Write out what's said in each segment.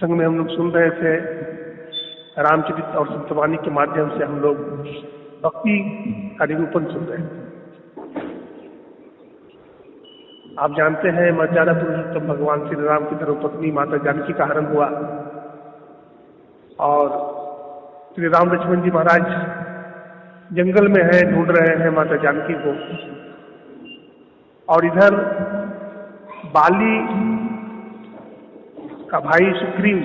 संग में हम लोग सुन रहे थे रामचरित और सत्यवाणी के माध्यम से हम लोग भक्ति का निरूपण सुन रहे थे। आप जानते हैं मर्यादा पुरुषोत्तम भगवान श्री राम की धर्मपत्नी माता जानकी का हरण हुआ और श्री राम लक्ष्मण जी महाराज जंगल में है, ढूंढ रहे हैं माता जानकी को। और इधर बाली का भाई सुग्रीव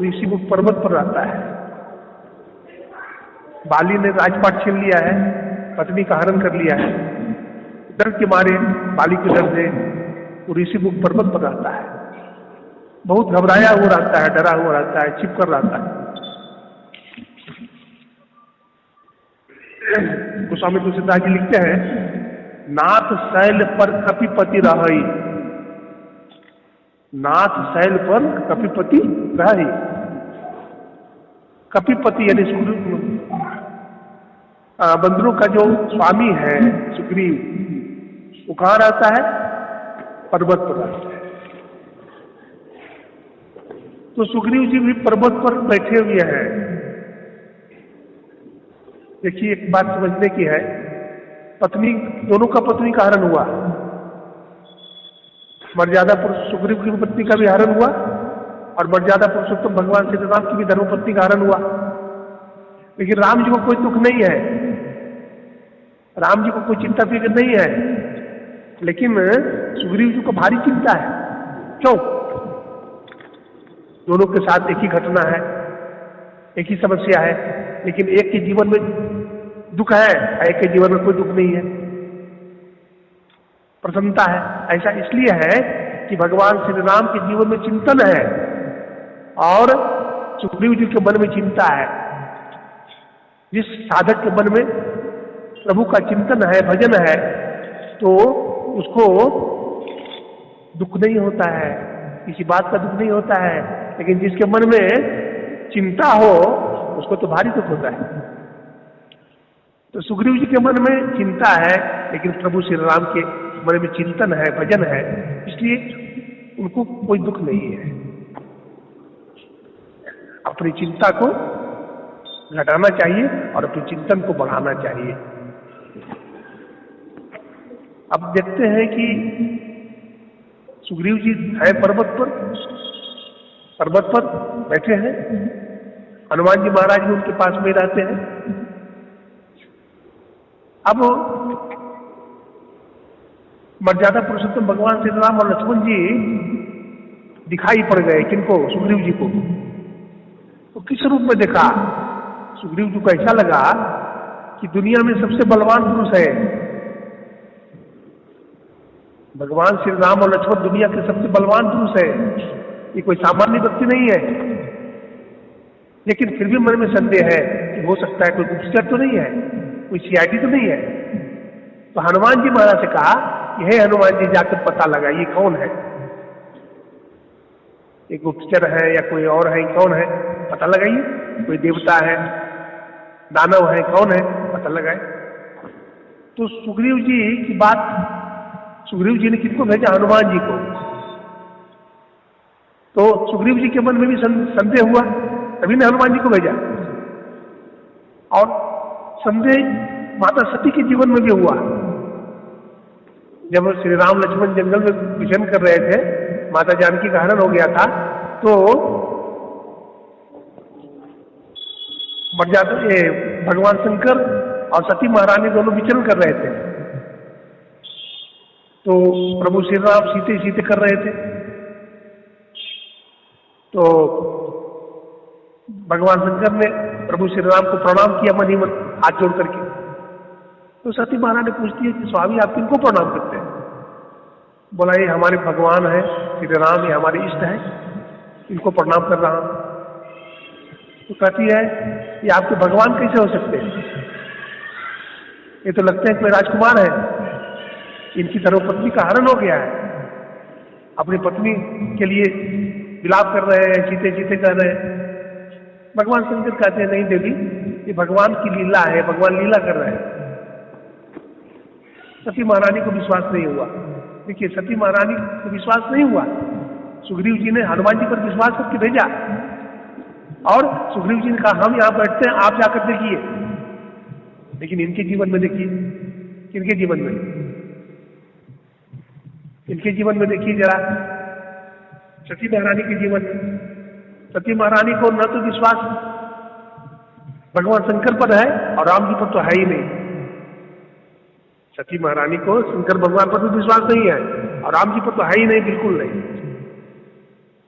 ऋषिमुख पर्वत पर रहता है। बाली ने राजपाट छीन लिया है, पत्नी का हरण कर लिया है। डर के मारे, बाली के डर से वो ऋषिमुख पर्वत पर रहता है। बहुत घबराया हुआ रहता है, डरा हुआ रहता है, छिप कर रहता है। गोस्वामी तुलसीदास जी लिखते हैं, नाथ शैल पर कपिपति रही, नाथ शैल पर कपिपति रही। कपिपति यानी बंदरों का जो स्वामी है सुग्रीव, वो कहाँ रहता है? पर्वत पर रहता है। तो सुग्रीव जी भी पर्वत पर बैठे हुए हैं। देखिए, एक बात समझने की है, पत्नी, दोनों का पत्नी का हरण हुआ। मर्यादा पुरुष सुग्रीव की पत्नी का भी हरण हुआ और मर्यादा पुरुषोत्तम भगवान श्री राम की भी धर्मपत्नी का हरण हुआ। लेकिन राम जी को कोई दुख नहीं है, राम जी को कोई चिंता फिक्र नहीं है। लेकिन सुग्रीव जी को भारी चिंता है। क्यों? दोनों के साथ एक ही घटना है, एक ही समस्या है, लेकिन एक के जीवन में दुख है, एक के जीवन में कोई दुख नहीं है, प्रसन्नता है। ऐसा इसलिए है कि भगवान श्री राम के जीवन में चिंतन है और सुग्रीव जी के मन में चिंता है। जिस साधक के मन में प्रभु का चिंतन है, भजन है, तो उसको दुख नहीं होता है, किसी बात का दुख नहीं होता है। लेकिन जिसके मन में चिंता हो उसको तो भारी दुख होता है। तो सुग्रीव जी के मन में चिंता है, लेकिन प्रभु श्री राम के मन में चिंतन है, भजन है, इसलिए उनको कोई दुख नहीं है। अपनी चिंता को घटाना चाहिए और अपने चिंतन को बढ़ाना चाहिए। अब देखते हैं कि सुग्रीव जी है पर्वत पर बैठे हैं। हनुमान जी महाराज भी उनके पास में रहते हैं। अब मर्यादा पुरुषोत्तम भगवान श्री राम और लक्ष्मण जी दिखाई पड़ गए। किनको? सुग्रीव जी को। तो किस रूप में देखा? सुग्रीव जी को ऐसा लगा कि दुनिया में सबसे बलवान पुरुष है। भगवान श्री राम और लक्ष्मण दुनिया के सबसे बलवान पुरुष है, ये कोई सामान्य व्यक्ति नहीं है। लेकिन फिर भी मन में संदेह है कि हो सकता है कोई गुप्तचर तो नहीं है, कोई सीआईडी तो नहीं है। तो हनुमान जी महाराज से कहा कि हे हनुमान जी, जाकर पता लगाइए कौन है, एक गुप्तचर है या कोई और है, कौन है पता लगाइए। कोई देवता है, दानव है, कौन है पता लगाए। तो सुग्रीव जी की बात, सुग्रीव जी ने किसको भेजा? हनुमान जी को। तो सुग्रीव जी के मन में भी संदेह हुआ, तभी ने हनुमान जी को भेजा। और संदेह माता सती के जीवन में भी हुआ। जब श्री राम लक्ष्मण जंगल में विचरण कर रहे थे, माता जानकी का हरण हो गया था, तो भगवान शंकर और सती महारानी दोनों विचरण कर रहे थे। तो प्रभु श्री राम सीते कर रहे थे। तो भगवान शंकर ने प्रभु श्री राम को प्रणाम किया मन ही मन, हाथ जोड़ करके। तो सती महारानी पूछती है कि स्वामी आप किनको प्रणाम करते हैं? बोला, ये हमारे भगवान है श्री राम, ये हमारे इष्ट है, इनको प्रणाम कर रहा हूं। तो कहती है, ये आपके भगवान कैसे हो सकते हैं? ये तो लगते हैं कोई राजकुमार है, इनकी धर्मपत्नी का हरण हो गया है, अपनी पत्नी के लिए विलाप कर रहे हैं, चीते कर रहे हैं। भगवान शंकर कहते हैं, नहीं देवी, ये भगवान की लीला है, भगवान लीला कर रहे हैं। सती महारानी को विश्वास नहीं हुआ। देखिए सती महारानी को विश्वास नहीं हुआ, सुग्रीव जी ने हनुमान जी पर विश्वास करके भेजा और सुग्रीव जी ने कहा हम यहां बैठते हैं, आप जाकर देखिए। लेकिन इनके जीवन में देखिए, किनके जीवन में, इनके जीवन में देखिए जरा, सती महारानी के जीवन में, सती महारानी को न तो विश्वास भगवान शंकर पर है और राम जी पर तो है ही नहीं। सती महारानी को शंकर भगवान पर भी विश्वास नहीं है और राम जी पर तो है ही नहीं, बिल्कुल नहीं।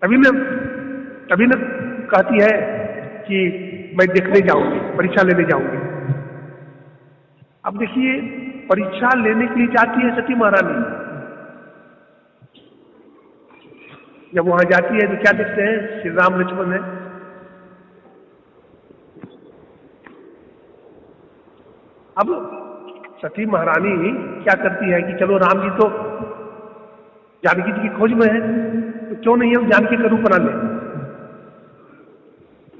तभी न कहती है कि मैं देखने जाऊंगी, परीक्षा लेने जाऊंगी। अब देखिए परीक्षा लेने के लिए जाती है सती महारानी, जब वहां जाती है तो क्या देखते हैं, श्री राम लक्ष्मण है। अब सती महारानी क्या करती है कि चलो राम जी तो जानकी जी की खोज में है, तो क्यों नहीं हम जानकी का रूप बना ले,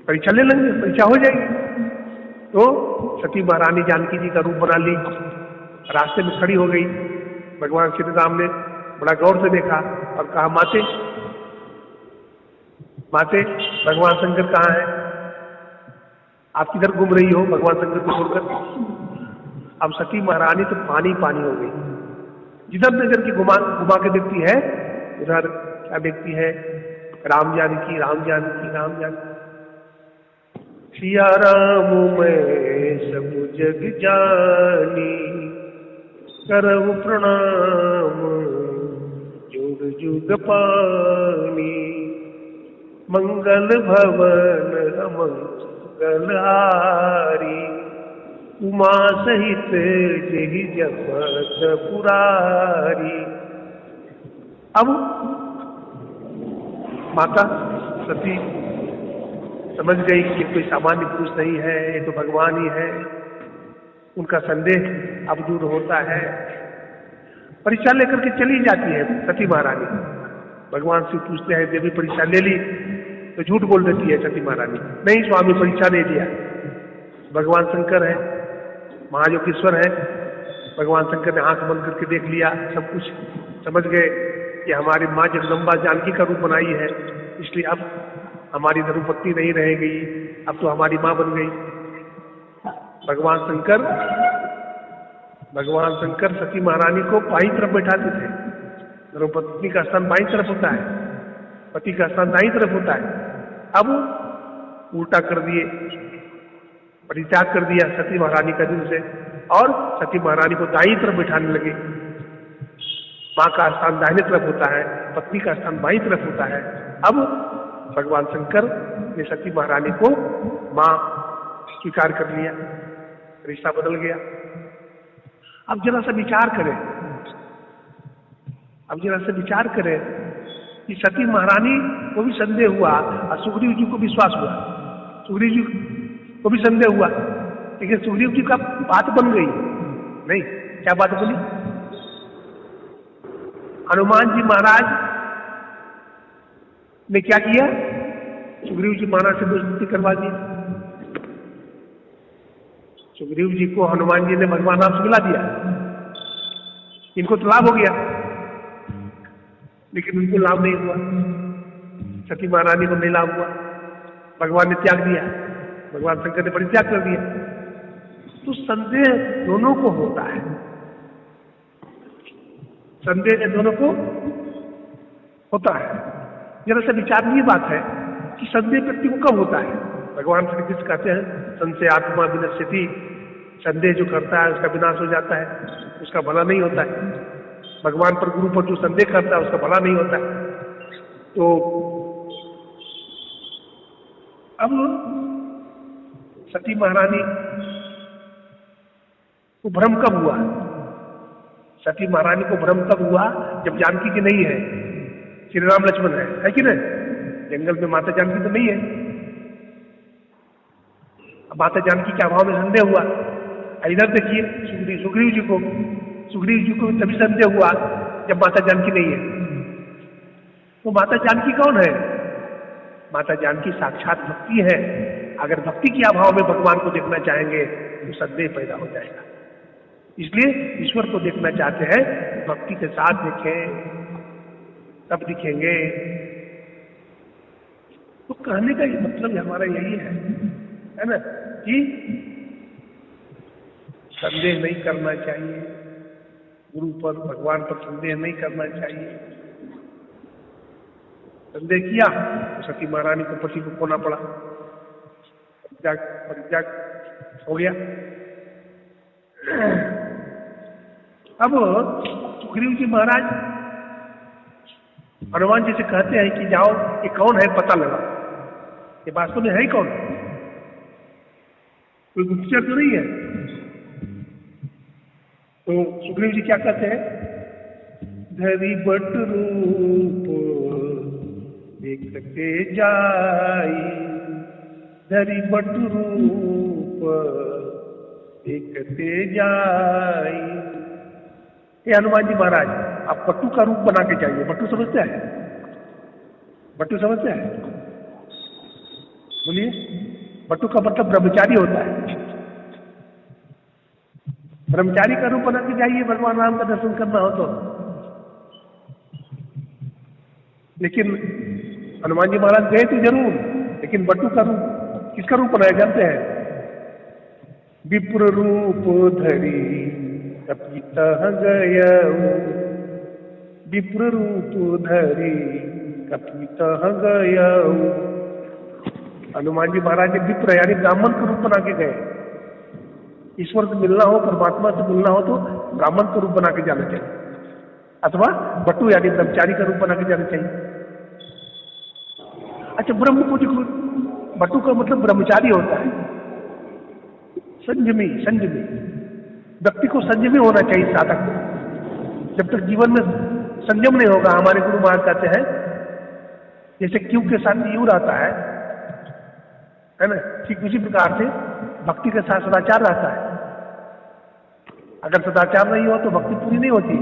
परीक्षा ले लेंगे, परीक्षा हो जाएगी। तो सती महारानी जानकी जी का रूप बना ली, रास्ते में खड़ी हो गई। भगवान श्री राम ने बड़ा गौर से देखा और कहा माते माते भगवान शंकर कहाँ है, आप किधर घूम रही हो भगवान शंकर को छोड़कर। अब सती महारानी तो पानी पानी हो गई, जिधर नजर की घुमा के देखती है उधर क्या देखती है, राम जानकी राम जानकी राम जानकी। सिया राम मैं सब जग जानी, करहु प्रणाम जुग जुग पानी। मंगल भवन मंगल हारी, उमा सहित जेहि जपत पुरारी। अब माता सती समझ गई कि कोई सामान्य पुरुष नहीं है, ये तो भगवान ही है। उनका संदेह अब दूर होता है। परीक्षा लेकर के चली जाती है सती महारानी। भगवान से पूछते हैं देवी परीक्षा ले ली, तो झूठ बोल देती है सती महारानी, नहीं स्वामी परीक्षा नहीं दिया। भगवान शंकर है, महायोगेश्वर है, भगवान शंकर ने आंख बंद करके देख लिया, सब कुछ समझ गए कि हमारी माँ जगदम्बा जानकी का रूप बनाई है, इसलिए अब हमारी धर्मपत्नी नहीं रहेगी, अब तो हमारी माँ बन गई। भगवान शंकर सती महारानी को बाईं तरफ बैठाते थे। धर्मपत्नी का स्थान बाईं तरफ होता है, पति का स्थान दाईं तरफ होता है। अब उल्टा कर दिए, परित्याग कर दिया सती महारानी का दिल से और सती महारानी को दाईं तरफ बैठाने लगे। माँ का स्थान दाहिने तरफ होता है, पत्नी का स्थान बाईं तरफ होता है। अब भगवान शंकर ने सती महारानी को माँ स्वीकार कर लिया, रिश्ता बदल गया। अब जरा सा विचार करें कि सती महारानी को भी संदेह हुआ और सुग्रीव जी को विश्वास हुआ, सुग्रीव जी को भी संदेह हुआ, लेकिन सुग्रीव जी का बात बन गई नहीं। क्या बात बनी? हनुमान जी महाराज ने क्या किया, सुग्रीव जी महाराज से दोस्ती करवा दी। सुग्रीव जी को हनुमान जी ने भगवान राम से मिला दिया, इनको तो लाभ हो गया, लेकिन उनको लाभ नहीं हुआ, सती महारानी को नहीं लाभ हुआ। भगवान ने त्याग दिया, भगवान शंकर ने परित्याग कर दिया। तो संदेह दोनों को होता है, संदेह दोनों को होता है। जरा सा विचारणीय बात है कि संदेह व्यक्ति को कब होता है। भगवान श्री कृष्ण कहते हैं संशय आत्मा विनश्यति, संदेह जो करता है उसका विनाश हो जाता है, उसका भला नहीं होता है। भगवान पर गुरु पर जो संदेह करता है उसका भला नहीं होता है। तो अब सती महारानी को भ्रम कब हुआ? सती महारानी को भ्रम तब हुआ जब जानकी की नहीं है, श्री राम लक्ष्मण है कि नहीं? जंगल में माता जानकी तो नहीं है। अब माता जानकी के अभाव में संदेह हुआ। इधर देखिए सुग्रीव जी को तभी संदेह हुआ जब माता जानकी नहीं है। तो माता जानकी कौन है? माता जानकी साक्षात भक्ति है। अगर भक्ति के अभाव में भगवान को देखना चाहेंगे तो संदेह पैदा हो जाएगा। इसलिए ईश्वर को देखना चाहते हैं, भक्ति के साथ देखें तब दिखेंगे। तो कहने का ये मतलब हमारा यही है ना, कि संदेह नहीं करना चाहिए गुरु पर, भगवान पर संदेह नहीं करना चाहिए। संदेह किया तो सती महारानी को पति को खोना पड़ा, परित्याग हो गया। अब सुग्रीव जी महाराज हनुमान जी से कहते हैं कि जाओ ये कौन है पता लगा, ये वास्तव में है ही कौन, कोई गुप्तचर तो नहीं है। तो सुग्रीव जी क्या कहते हैं, धरी बट रूप देखते जाई, धरी बट रूप देखते जाई। ये हनुमान जी महाराज आप बट्टू का रूप बना के चाहिए। बट्टू समझते हैं, बट्टू समझते हैं, बोलिए। बट्टू का मतलब ब्रह्मचारी होता है। ब्रह्मचारी का रूप बना के जाइए भगवान राम का दर्शन करना हो तो। लेकिन हनुमान जी महाराज गए थे जरूर, लेकिन बट्टू का रूप, किसका रूप बनाया जानते हैं, विप्र रूप धरी कपितः गयऊ, विप्र रूप धरी कपितः गयऊ। हनुमान जी महाराज ने विप्र यानी ब्राह्मण का रूप बना के गए। ईश्वर से मिलना हो, परमात्मा से मिलना हो तो ब्राह्मण का रूप बना के जाना चाहिए, अथवा बट्टू यानी ब्रह्मचारी का रूप बना के जाना चाहिए। अच्छा, ब्रह्म को देखो, बट्टू का मतलब ब्रह्मचारी होता है, संयमी। संयमी व्यक्ति को संयमी होना चाहिए साधक को। जब तक जीवन में संयम नहीं होगा, हमारे गुरु महाराज कहते हैं, जैसे क्यों के साथ यूं रहता है ना, ठीक उसी प्रकार से भक्ति के साथ सदाचार रहता है। अगर सदाचार नहीं हो तो भक्ति पूरी नहीं होती।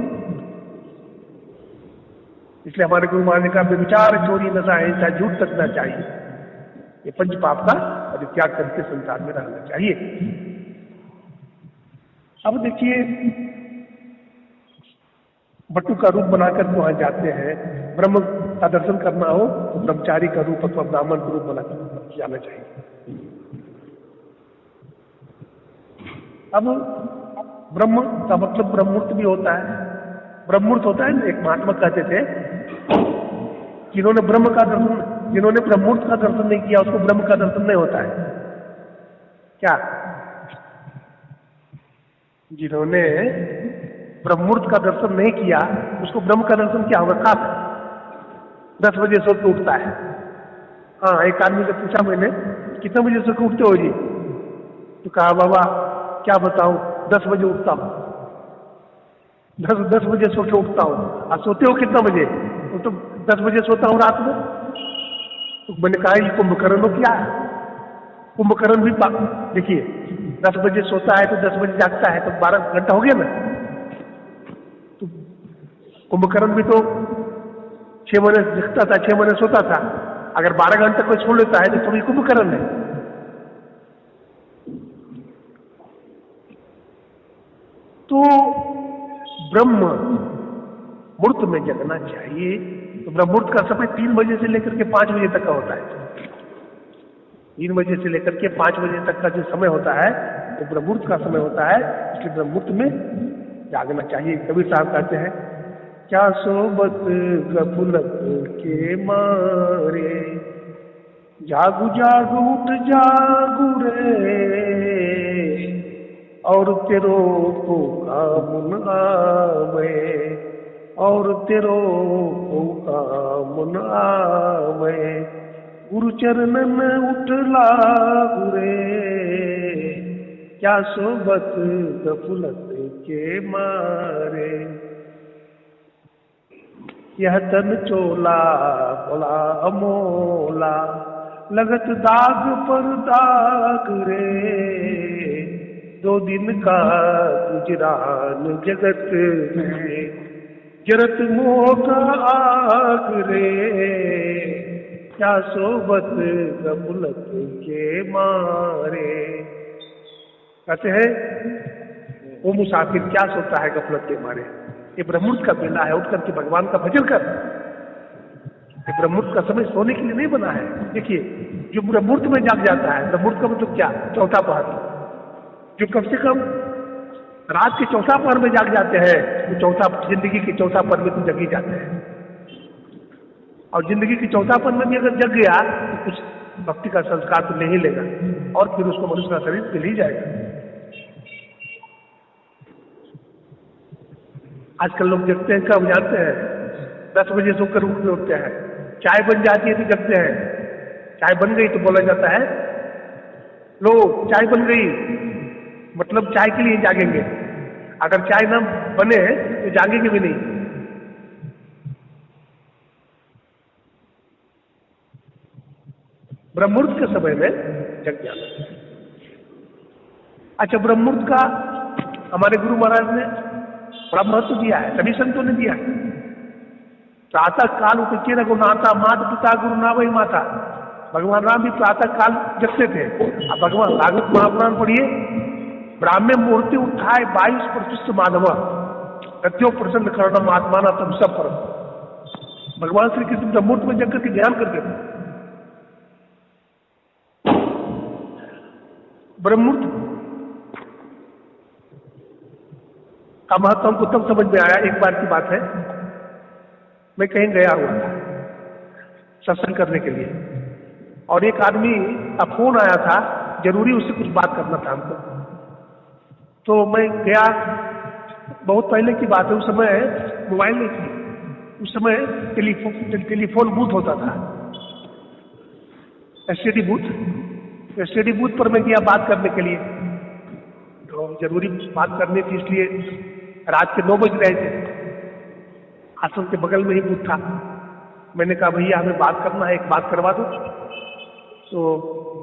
इसलिए हमारे गुरु महाराज ने कहा, व्यभिचार, चोरी, नशा, हिंसा, झूठ तक ना चाहिए। ये पंच पाप का परित्याग करके संसार में रहना चाहिए। अब देखिए, बट्टू का रूप बनाकर वहां जाते हैं। ब्रह्म का दर्शन करना हो तो ब्रह्मचारी का रूप अथवा ब्राह्मण का रूप बनाकर जाना चाहिए। अब ब्रह्म का मतलब ब्रह्मूर्त भी होता है। ब्रह्मूर्त होता है, एक महात्मा कहते थे, जिन्होंने ब्रह्म का दर्शन, जिन्होंने ब्रह्मूर्त का दर्शन नहीं किया उसको ब्रह्म का दर्शन नहीं होता है। क्या? जिन्होंने ब्रह्मूर्त का दर्शन नहीं किया उसको ब्रह्म का दर्शन क्या होगा? खास 10 बजे सो के उठता है। हाँ, एक आदमी से पूछा मैंने, कितने बजे सो के उठते हो जी? तो कहा, बाबा क्या बताऊं, 10 बजे उठता हूं। 10 बजे सो के उठता हूं। और सोते हो कितना बजे? तो 10 बजे सोता हूं रात में। तो मैंने कहा, ये कुंभकर्ण हो क्या? कुंभकर्ण भी देखिए 10 बजे सोता है तो 10 बजे जागता है, तो 12 घंटा हो गया ना। तो कुंभकर्ण भी तो 6 महीने जगता था, 6 महीने सोता था। अगर 12 घंटे कोई सो लेता है तो थोड़ी कुंभकर्ण है। तो ब्रह्म मुहूर्त में जगना चाहिए। तो ब्रह्ममुहूर्त का समय 3 बजे से लेकर के 5 बजे तक का होता है। 3 बजे से लेकर के 5 बजे तक का जो समय होता है वो तो ब्रह्ममुहूर्त का समय होता है। इसलिए ब्रह्ममुहूर्त में जागना चाहिए। कबीर साहब कहते हैं, क्या सोबत गफलत के मारे, जागू जागू उठ जागू रे, और तेरो को कामुन आवे, और तेरो को कामुन आवे, गुरु चरणन उठ लागू रे, क्या सोबत गफलत के मारे। यह तन चोला बड़ा अमोला, लगत दाग पर दाग रे, 2 दिन का गुजरान जगत में, जरत मोह का आग रे, क्या सोबत गफलत के मारे। कहते हैं, वो मुसाफिर क्या सोता है गफलत के मारे। ये ब्रह्ममुहूर्त का बेला है, उठ करके भगवान का भजन कर। ये ब्रह्ममुहूर्त का समय सोने के लिए नहीं बना है। देखिए, जो ब्रह्ममुहूर्त में जाग जाता है, ब्रह्ममुहूर्त का मतलब क्या? चौथा पहर। जो कम से कम रात के चौथा पहर में जाग जाते हैं, वो चौथा जिंदगी के चौथा पहर में तो जग ही जाते हैं। और जिंदगी के चौथा पहर में भी अगर जग गया तो कुछ भक्ति का संस्कार तो ले ही लेगा, और फिर उसको मनुष्य का शरीर मिल ही जाएगा। आजकल लोग जगते हैं कब जानते हैं? 10 बजे सोकर उठते हैं, चाय बन जाती है तो जगते हैं। चाय बन गई तो बोला जाता है लो चाय बन गई, मतलब चाय के लिए जागेंगे। अगर चाय ना बने तो जागेंगे भी नहीं। ब्रह्ममुहूर्त के समय में जग जाना। अच्छा, ब्रह्ममुहूर्त का हमारे गुरु महाराज ने बड़ा महत्व दिया है, सभी संतों ने दिया है। प्रातः काल उठके रघुनाथा, मात पिता गुरु ना वही माता। भगवान राम भी प्रातः काल जगते थे। अब भगवान भागवत महापुराण पढ़िए, ब्राह्मे मुहूर्ते उठाए 22 प्रतिष्ठ माधव, कत्यो प्रसन्न करणम आत्माना तम सब पर। भगवान श्री कृष्ण ब्रह्ममुहूर्त में जग करके ध्यान करते थे। ब्रह्ममुहूर्त का महत्व हमको तब समझ में आया। एक बार की बात है, मैं कहीं गया हुआ था सत्संग करने के लिए, और एक आदमी का फोन आया था, जरूरी उससे कुछ बात करना था हमको। तो मैं गया, बहुत पहले की बात है, उस समय मोबाइल नहीं थी, उस समय टेलीफोन बूथ होता था, एसटीडी बूथ। एसटीडी बूथ पर मैं गया बात करने के लिए, तो जरूरी बात करनी थी, इसलिए रात के 9 बज रहे थे। आश्रम के बगल में ही बूथ था। मैंने कहा भैया हमें बात करना है, एक बात करवा दो। तो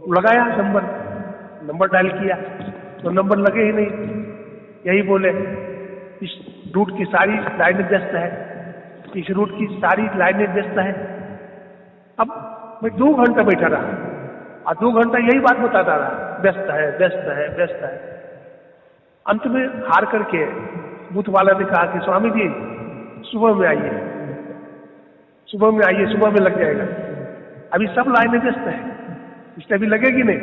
लगाया नंबर डायल किया तो नंबर लगे ही नहीं। यही बोले इस रूट की सारी लाइनें व्यस्त है, इस रूट की सारी लाइनें व्यस्त है। अब मैं 2 घंटा बैठा रहा और 2 घंटा यही बात बताता रहा, व्यस्त है व्यस्त है व्यस्त है। अंत में हार करके बूथ वाला ने कहा कि स्वामी जी सुबह में आइए, सुबह में आइए, सुबह में लग जाएगा, अभी सब लाइनें व्यस्त है, इसलिए अभी लगेगी नहीं,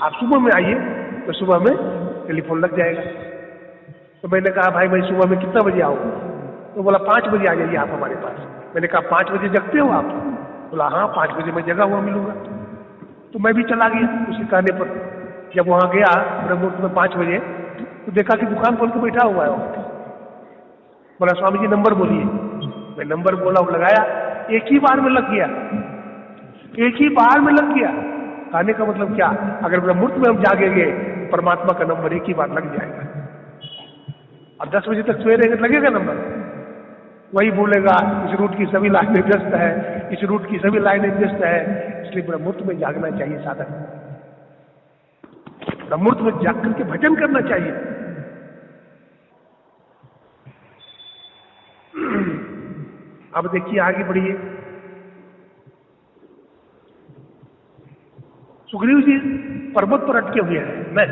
आप सुबह में आइए तो सुबह में टेलीफोन लग जाएगा। तो मैंने कहा भाई मैं सुबह में कितना बजे आऊँ? तो बोला 5 बजे आ जाइए आप हमारे पास। मैंने कहा 5 बजे जगते हो आप? बोला हाँ 5 बजे मैं जगा हुआ मिलूंगा। तो मैं भी चला गया उसके कहने पर। जब वहां गया ब्रह्ममुहूर्त में 5 बजे, तो देखा कि दुकान खोल के बैठा हुआ है वो। बोला स्वामी जी नंबर बोलिए। मैं नंबर बोला, वो लगाया, एक ही बार में लग गया, एक ही बार में लग गया। कहने का मतलब क्या? अगर ब्रह्ममुहूर्त में हम जागेंगे परमात्मा का नंबर एक ही बार लग जाएगा। और 10 बजे तक सोए रहेंगे लगेगा नंबर? वही बोलेगा इस रूट की सभी लाइनें व्यस्त है, इस रूट की सभी लाइनें व्यस्त है। इसलिए ब्रह्ममुहूर्त में जागना चाहिए साधक। ब्रह्ममुहूर्त में जाग करके भजन करना चाहिए। अब देखिए आगे बढ़िए। सुग्रीव जी पर्वत पर अटके हुए हैं मैं,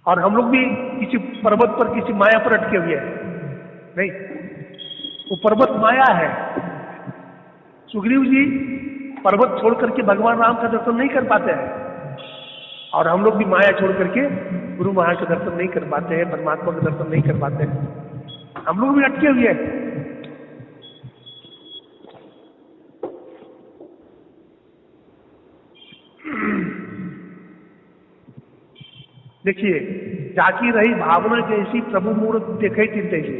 और हम लोग भी किसी पर्वत पर किसी माया पर अटके हुए हैं। नहीं, वो पर्वत माया है। सुग्रीव जी पर्वत छोड़ करके भगवान राम का दर्शन नहीं कर पाते हैं, और हम लोग भी माया छोड़ करके गुरु महाराज का दर्शन नहीं कर पाते हैं, परमात्मा का दर्शन नहीं कर पाते हैं। हम लोग भी अटके हुए हैं। देखिए, जाकी रही भावना जैसी प्रभु मूर्त देखे चिंते ही।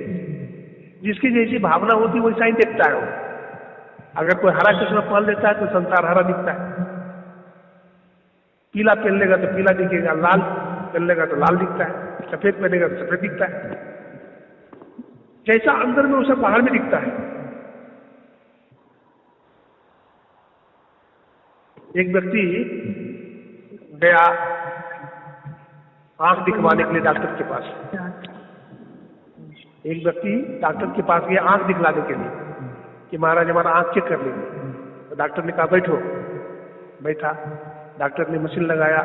जिसकी जैसी भावना होती वैसा ही देखता है वो। अगर कोई हरा चश्मा पहन लेता है तो संसार हरा दिखता है, पीला पहन लेगा तो पीला दिखेगा, लाल पहन लेगा तो लाल दिखता है, सफेद पहनेगा तो सफेद दिखता है। जैसा अंदर में उसे बाहर में दिखता है। एक व्यक्ति गया आंख दिखवाने के लिए डॉक्टर के पास। एक व्यक्ति डॉक्टर के पास गया आंख दिखलाने के लिए कि महाराज हमारा आंख चेक कर लीजिए। तो डॉक्टर ने कहा बैठो। बैठा, डॉक्टर ने मशीन लगाया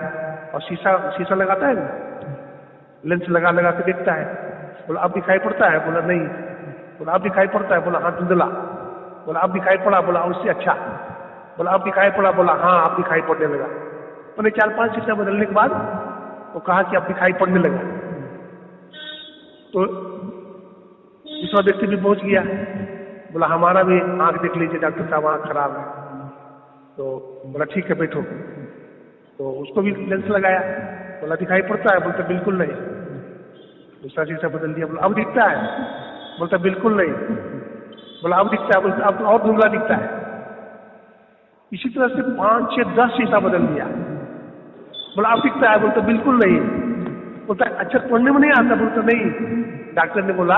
और शीशा लगाता है ना, लेंस लगा के देखता है। बोला अब दिखाई पड़ता है? बोला नहीं। बोला अब दिखाई पड़ता है? बोला हाँ धुंधला। बोला अब दिखाई पड़ा? बोला उससे अच्छा। बोला अब दिखाई पड़ा? बोला हाँ अब दिखाई पड़ने लगा। उन्हें 4-5 सीटें बदलने के बाद वो कहा कि अब दिखाई पड़ने लगा। तो दूसरा व्यक्ति भी पहुंच गया, बोला हमारा भी आंख देख लीजिए डॉक्टर साहब, आंख खराब है। तो बोला ठीक है बैठो। तो उसको भी लेंस लगाया, बोला दिखाई पड़ता है? बोलता बिल्कुल नहीं। दूसरा शीशा बदल दिया, बोला अब दिखता है? बोलता बिल्कुल नहीं। बोला अब दिखता है? बोलता अब तो और धुंधला दिखता है। इसी तरह से 5, 6, 10 शीशा बदल दिया। बोला अब दिखता है? बोलता बिल्कुल नहीं। बोलता अक्षर पढ़ने में नहीं आता? बोलता नहीं। डॉक्टर ने बोला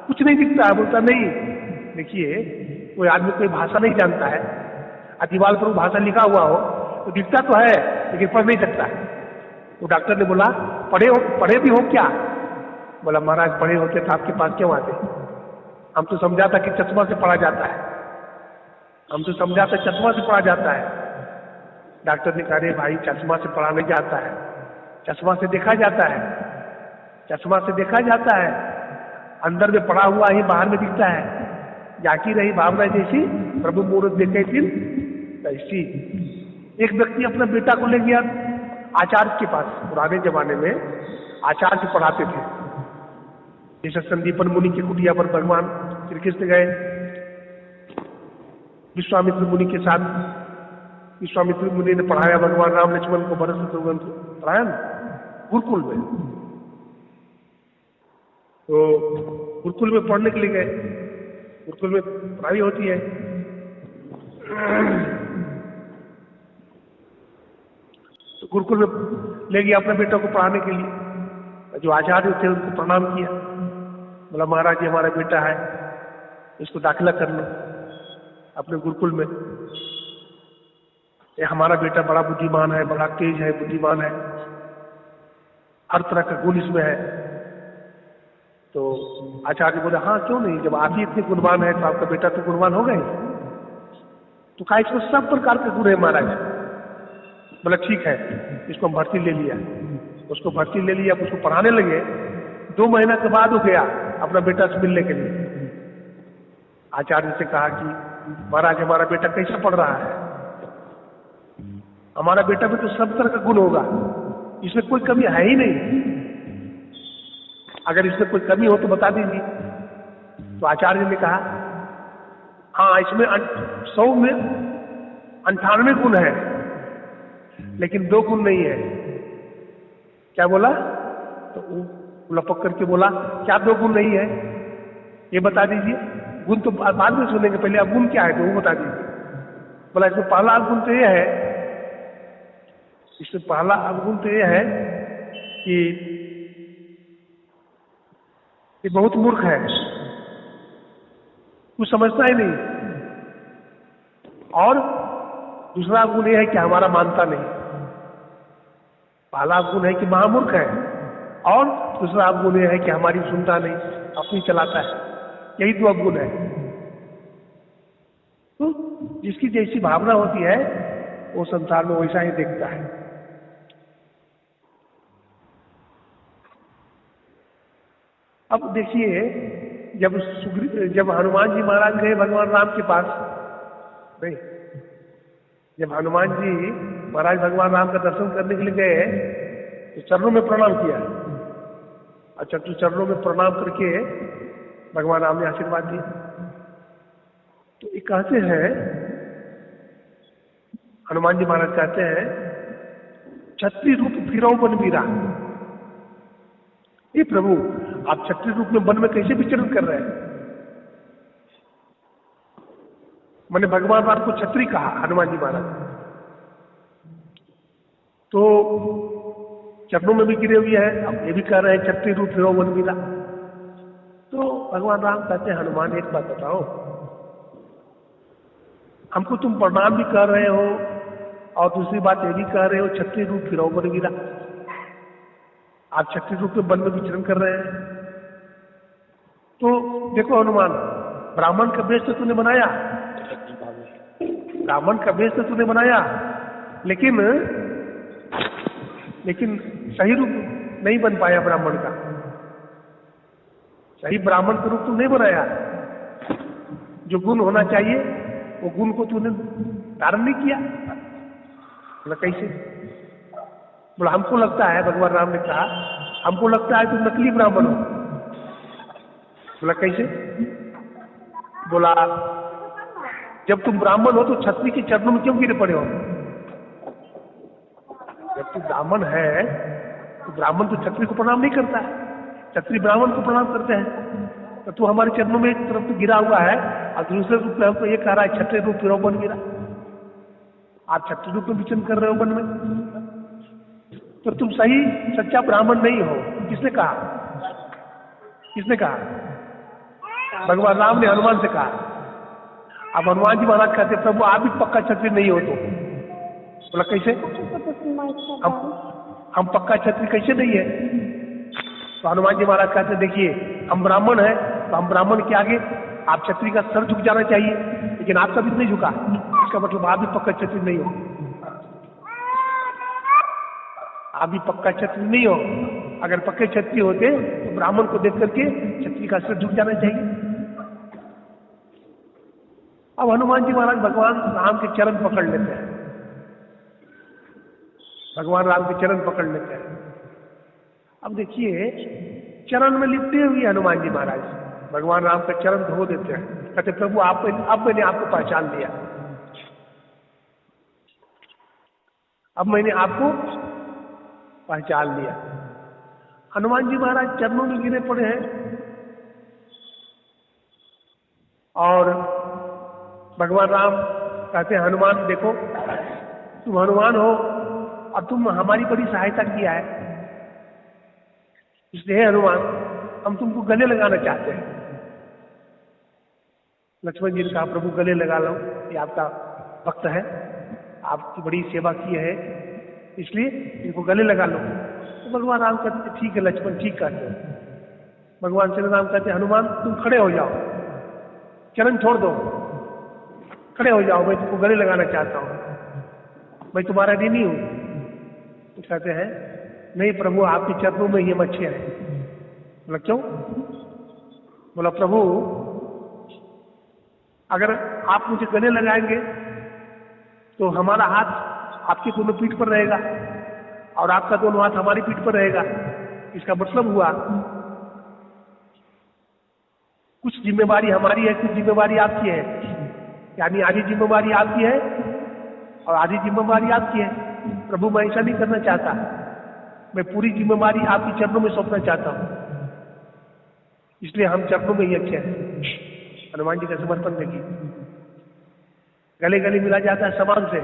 कुछ नहीं दिखता है? बोलता नहीं। देखिए कोई आदमी कोई भाषा नहीं जानता है, दीवार पर वो भाषा लिखा हुआ हो तो दिखता तो है लेकिन पढ़ नहीं सकता। तो डॉक्टर ने बोला पढ़े भी हो क्या? बोला महाराज पढ़े होते तो आपके पास क्यों आते? हम तो समझा था कि चश्मा से पढ़ा जाता है, हम तो समझा था चश्मा से पढ़ा जाता है। डॉक्टर ने कहा अरे भाई चश्मा से पढ़ा नहीं जाता है, चश्मा से देखा जाता है, चश्मा से देखा जाता है। अंदर में पढ़ा हुआ ही बाहर में दिखता है। जाकी रही भावना जैसी प्रभु मूर्त देखे फिर ऐसी। एक व्यक्ति अपना बेटा को ले गया आचार्य के पास। पुराने जमाने में आचार्य पढ़ाते थे। जैसे संदीपन मुनि की कुटिया पर भगवान श्री कृष्ण गए विश्वामित्र मुनि के साथ। विश्वामित्र मुनि ने पढ़ाया भगवान राम लक्ष्मण को, भरत शत्रुघ्न को पढ़ाया ना गुरुकुल में। तो गुरुकुल में पढ़ने के लिए गए। गुरुकुल में पढ़ाई होती है। तो गुरुकुल में ले गया अपने बेटा को पढ़ाने के लिए। जो आचार्य थे उनको प्रणाम किया, बोला महाराज ये हमारा बेटा है, इसको दाखिला कर लो अपने गुरुकुल में। ये हमारा बेटा बड़ा बुद्धिमान है, बड़ा तेज है, बुद्धिमान है, हर तरह का गुण इसमें है। तो आचार्य बोले हाँ क्यों नहीं, जब आप ही इतने गुणवान है तो आपका बेटा तो गुणवान होगा ही। तो कहा इसमें सब प्रकार के गुण है महाराज। बोला ठीक है, इसको हम भर्ती ले लिया। उसको भर्ती ले लिया, उसको पढ़ाने लगे। 2 महीना के बाद वो गया अपना बेटा से मिलने के लिए। आचार्य से कहा कि महाराज हमारा बेटा कैसा पढ़ रहा है? हमारा बेटा में तो सब तरह का गुण होगा, इसमें कोई कमी है ही नहीं, अगर इसमें कोई कमी हो तो बता दीजिए। तो आचार्य ने कहा हाँ इसमें 100 में 98 गुण है लेकिन 2 गुण नहीं है। क्या बोला? तो वो लपक करके बोला क्या 2 गुण नहीं है, ये बता दीजिए। गुण तो बाद में सुनेंगे, पहले अब गुण क्या है तो वो बता दीजिए। बोला इसमें पहला गुण तो ये है, इसमें पहला गुण तो ये है कि ये बहुत मूर्ख है, कुछ समझता ही नहीं। और दूसरा गुण ये है कि हमारा मानता नहीं। पहला गुण है कि महामूर्ख है, और दूसरा गुण ये है कि हमारी सुनता नहीं, अपनी चलाता है। यही 2 गुण है। तो जिसकी जैसी भावना होती है वो संसार में वैसा ही देखता है। अब देखिए जब हनुमान जी महाराज गए भगवान राम के पास, नहीं जब हनुमान जी महाराज भगवान राम का दर्शन करने के लिए गए तो चरणों में प्रणाम किया। अच्छा तो चरणों में प्रणाम करके भगवान राम ने आशीर्वाद दिया। तो ये कहते हैं हनुमान जी महाराज कहते हैं क्षत्रिय रूप फिरौ वन वीरा। ये प्रभु आप क्षत्रिय रूप में वन में कैसे विचरण कर रहे हैं? मैंने भगवान राम को क्षत्रिय कहा हनुमान जी महाराज, तो चरणों में भी गिरे हुए हैं, अब ये भी कह रहे हैं क्षत्रिय रूप फिरौ वन वीरा। तो भगवान राम कहते हैं हनुमान एक बात बताओ, हमको तुम प्रणाम भी कर रहे हो और दूसरी बात ये भी कह रहे हो क्षत्रिय रूप फिरौ वन वीरा। आप क्षत्रिय रूप में वन में विचरण कर रहे हैं। तो देखो हनुमान, ब्राह्मण का वेश तो तूने बनाया, ब्राह्मण का वेश तो तूने बनाया, लेकिन सही रूप नहीं बन पाया ब्राह्मण का। सही ब्राह्मण का रूप तू नहीं बनाया। जो गुण होना चाहिए वो गुण को तूने धारण नहीं किया। बोला कैसे? बोला हमको लगता है, भगवान राम ने कहा, हमको लगता है तुम नकली ब्राह्मण हो। बोला कैसे? बोला जब तुम ब्राह्मण हो तो क्षत्रिय के चरणों में क्यों गिरे पड़े हो? जब तू ब्राह्मण है तो ब्राह्मण तो क्षत्रिय को प्रणाम नहीं करता है, क्षत्रिय ब्राह्मण को प्रणाम करते हैं। तो तू हमारे चरणों में एक तरफ तो गिरा हुआ है और दूसरे रूप में हमको ये कह रहा है क्षत्रिय रूप में बन गिरा। आप क्षत्रिय रूप में विचरण कर रहे हो वन में, तो तुम सही सच्चा ब्राह्मण नहीं हो। किसने कहा? किसने कहा? भगवान राम ने हनुमान से कहा। अब हनुमान जी महाराज कहते प्रभु आप भी पक्का क्षत्रिय नहीं हो। तो बोला कैसे? हम पक्का क्षत्रिय कैसे नहीं है? तो हनुमान जी महाराज कहते देखिए हम ब्राह्मण हैं, तो हम ब्राह्मण के आगे आप क्षत्रिय का सर झुक जाना चाहिए, लेकिन आपका भी नहीं झुका। इसका मतलब आप भी पक्का क्षत्रिय नहीं हो। आप भी पक्का क्षत्रिय नहीं हो। अगर पक्के क्षत्रिय होते तो ब्राह्मण को देख करके क्षत्रिय का सिर झुक जाना चाहिए। अब हनुमान जी महाराज भगवान राम के चरण पकड़ लेते हैं, भगवान राम के चरण पकड़ लेते हैं। अब देखिए चरण में लिपटे हुए हनुमान जी महाराज भगवान राम का चरण धो देते हैं। कहते प्रभु अब मैंने आपको पहचान लिया, अब मैंने आपको पहचान लिया। हनुमान जी महाराज चरणों में गिरे पड़े हैं और भगवान राम कहते हैं हनुमान देखो तुम हनुमान हो और तुम हमारी बड़ी सहायता किया है, इसलिए हनुमान हम तुमको गले लगाना चाहते हैं। लक्ष्मण जी ने कहा प्रभु गले लगा लो, ये आपका भक्त है, आपकी बड़ी सेवा की है, इसलिए इनको गले लगा लो। तो भगवान राम कहते ठीक है लक्ष्मण, ठीक कहते हो। भगवान श्री राम कहते हनुमान तुम खड़े हो जाओ, चरण छोड़ दो, खड़े हो जाओ, मैं तुमको गले लगाना चाहता हूं, मैं तुम्हारा ऋणी हूं। तो कहते हैं नहीं प्रभु आपके चरणों में ही हम अच्छे हैं। बोला क्यों? बोला प्रभु अगर आप मुझे गले लगाएंगे तो हमारा हाथ आपकी दोनों पीठ पर रहेगा और आपका दोनों हाथ हमारी पीठ पर रहेगा। इसका मतलब हुआ कुछ जिम्मेवारी हमारी है, कुछ जिम्मेवारी आपकी है, यानी आधी जिम्मेवारी आपकी है और आधी जिम्मेवारी आपकी है। प्रभु मैं ऐसा नहीं करना चाहता, मैं पूरी जिम्मेवारी आपके चरणों में सौंपना चाहता हूं, इसलिए हम चरणों में ही अच्छे हैं। हनुमान जी का समर्पण देखिए, गले गले मिला जाता है समान से,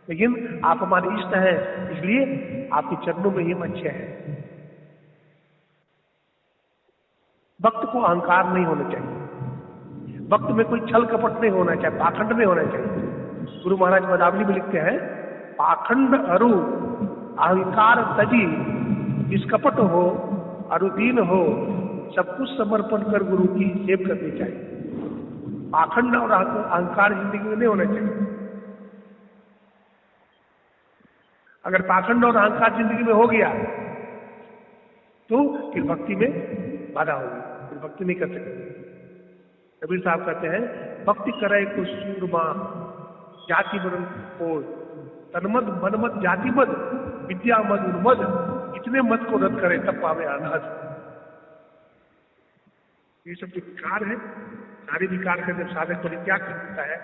लेकिन आप हमारे इष्ट हैं, इसलिए आपके चरणों में ही हम अच्छे हैं। भक्त को अहंकार नहीं होना चाहिए, भक्त में कोई छल कपट नहीं होना चाहिए, पाखंड नहीं होना चाहिए। गुरु महाराज पदावली में लिखते हैं पाखंड अरु अहंकार तजी, निष्कपट हो अरुदीन हो, सब कुछ समर्पण कर गुरु की सेव करनी चाहिए। पाखंड और अहंकार जिंदगी में नहीं होना चाहिए। अगर पाखंड और अहंकार जिंदगी में हो गया तो फिर भक्ति में बाधा होगी, फिर भक्ति नहीं कर सकते। कबीर साहब कहते हैं भक्ति करे को सूरमा जाति मद को तनमद मनमद जाति मद विद्या मद उन्मद, इतने मत को रद्द करे तब पावे अनहद। ये सब जो विकार है, सारे विकार का जब साधक परित्याग करता है,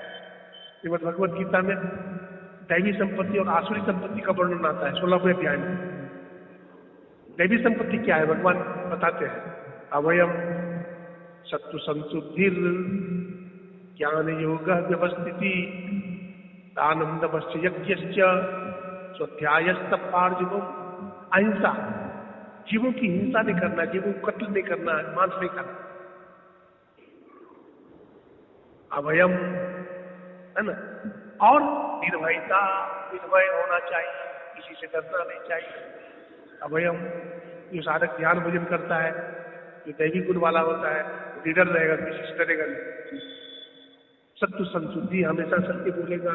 श्रीमद् भगवद गीता में दैवी संपत्ति और आसुरी संपत्ति का वर्णन आता है 16वें अध्याय में। दैवी संपत्ति क्या है भगवान बताते हैं, अवयम शत्रु संशुद्धिर ज्ञान योग व्यवस्थिति दानम दमश्च यज्ञश्च स्वाध्यायस्तपार्जुनम। अहिंसा, जीवों की हिंसा नहीं करना, जीवों को कत्ल नहीं करना, मांस नहीं करना। अभयम है ना, और निर्भयता, निर्भय होना चाहिए, किसी से डरना नहीं चाहिए। अभयम, जो साधक ध्यान भजन करता है, जो दैवी गुण वाला होता है, निडर रहेगा, किसी से डरेगा नहीं। सत्य संशुद्धि, हमेशा सत्य बोलेगा,